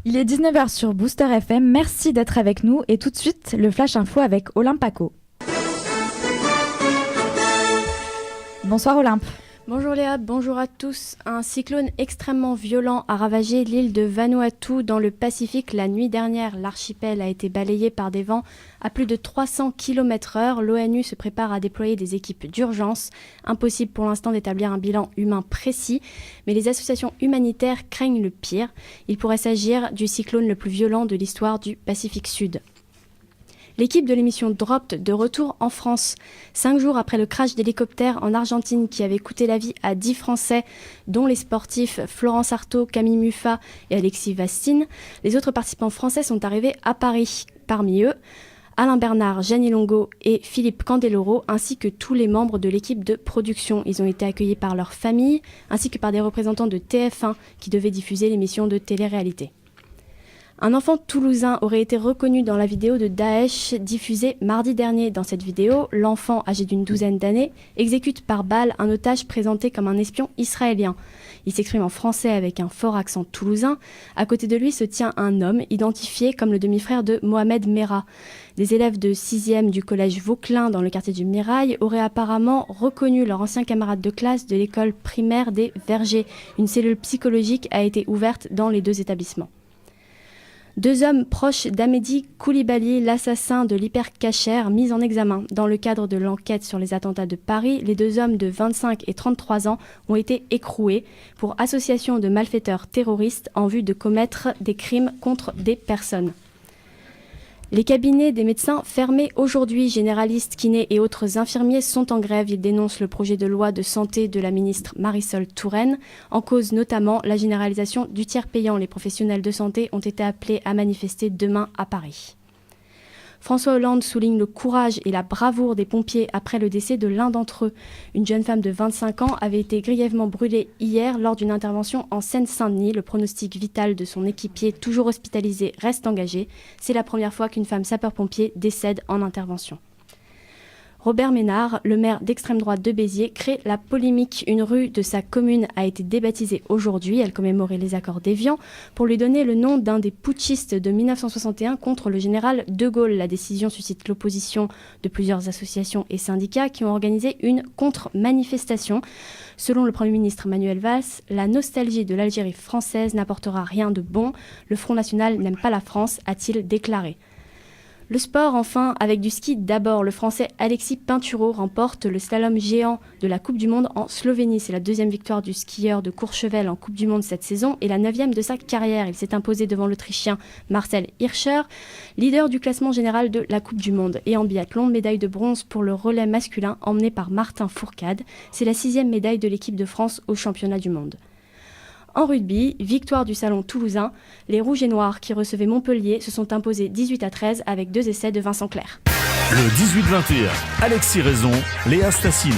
Il est 19h sur Booster FM, merci d'être avec nous et tout de suite le Flash Info avec Olympe Paco. Bonsoir Olympe. Bonjour Léa, bonjour à tous. Un cyclone extrêmement violent a ravagé l'île de Vanuatu dans le Pacifique la nuit dernière. L'archipel a été balayé par des vents à plus de 300 km/h. L'ONU se prépare à déployer des équipes d'urgence. Impossible pour l'instant d'établir un bilan humain précis, mais les associations humanitaires craignent le pire. Il pourrait s'agir du cyclone le plus violent de l'histoire du Pacifique Sud. L'équipe de l'émission Dropped de retour en France. 5 jours après le crash d'hélicoptère en Argentine qui avait coûté la vie à 10 Français, dont les sportifs Florence Artaud, Camille Muffat et Alexis Vastine, les autres participants français sont arrivés à Paris. Parmi eux, Alain Bernard, Jeannie Longo et Philippe Candeloro, ainsi que tous les membres de l'équipe de production. Ils ont été accueillis par leurs familles, ainsi que par des représentants de TF1 qui devaient diffuser l'émission de télé-réalité. Un enfant toulousain aurait été reconnu dans la vidéo de Daesh diffusée mardi dernier. Dans cette vidéo, l'enfant, âgé d'une douzaine d'années, exécute par balle un otage présenté comme un espion israélien. Il s'exprime en français avec un fort accent toulousain. À côté de lui se tient un homme identifié comme le demi-frère de Mohamed Merah. Des élèves de 6e du collège Vauquelin dans le quartier du Mirail auraient apparemment reconnu leur ancien camarade de classe de l'école primaire des Vergers. Une cellule psychologique a été ouverte dans les deux établissements. 2 hommes proches d'Ahmedi Koulibaly, l'assassin de l'hypercacher, mis en examen. Dans le cadre de l'enquête sur les attentats de Paris, les 2 hommes de 25 et 33 ans ont été écroués pour association de malfaiteurs terroristes en vue de commettre des crimes contre des personnes. Les cabinets des médecins fermés aujourd'hui, généralistes, kinés et autres infirmiers sont en grève. Ils dénoncent le projet de loi de santé de la ministre Marisol Touraine. En cause notamment la généralisation du tiers payant. Les professionnels de santé ont été appelés à manifester demain à Paris. François Hollande souligne le courage et la bravoure des pompiers après le décès de l'un d'entre eux. Une jeune femme de 25 ans avait été grièvement brûlée hier lors d'une intervention en Seine-Saint-Denis. Le pronostic vital de son équipier, toujours hospitalisé, reste engagé. C'est la première fois qu'une femme sapeur-pompier décède en intervention. Robert Ménard, le maire d'extrême droite de Béziers, crée la polémique. Une rue de sa commune a été débaptisée aujourd'hui. Elle commémorait les accords d'Évian pour lui donner le nom d'un des putschistes de 1961 contre le général de Gaulle. La décision suscite l'opposition de plusieurs associations et syndicats qui ont organisé une contre-manifestation. Selon le Premier ministre Manuel Valls, la nostalgie de l'Algérie française n'apportera rien de bon. Le Front National n'aime pas la France, a-t-il déclaré. Le sport, enfin, avec du ski d'abord. Le Français Alexis Pinturault remporte le slalom géant de la Coupe du Monde en Slovénie. C'est la 2e victoire du skieur de Courchevel en Coupe du Monde cette saison et la 9e de sa carrière. Il s'est imposé devant l'Autrichien Marcel Hirscher, leader du classement général de la Coupe du Monde. Et en biathlon, médaille de bronze pour le relais masculin emmené par Martin Fourcade. C'est la 6e médaille de l'équipe de France au championnat du monde. En rugby, victoire du Salon toulousain. Les Rouges et Noirs qui recevaient Montpellier se sont imposés 18-13 avec 2 essais de Vincent Clerc. Le 18-21, Alexis Raison, Léa Stassino.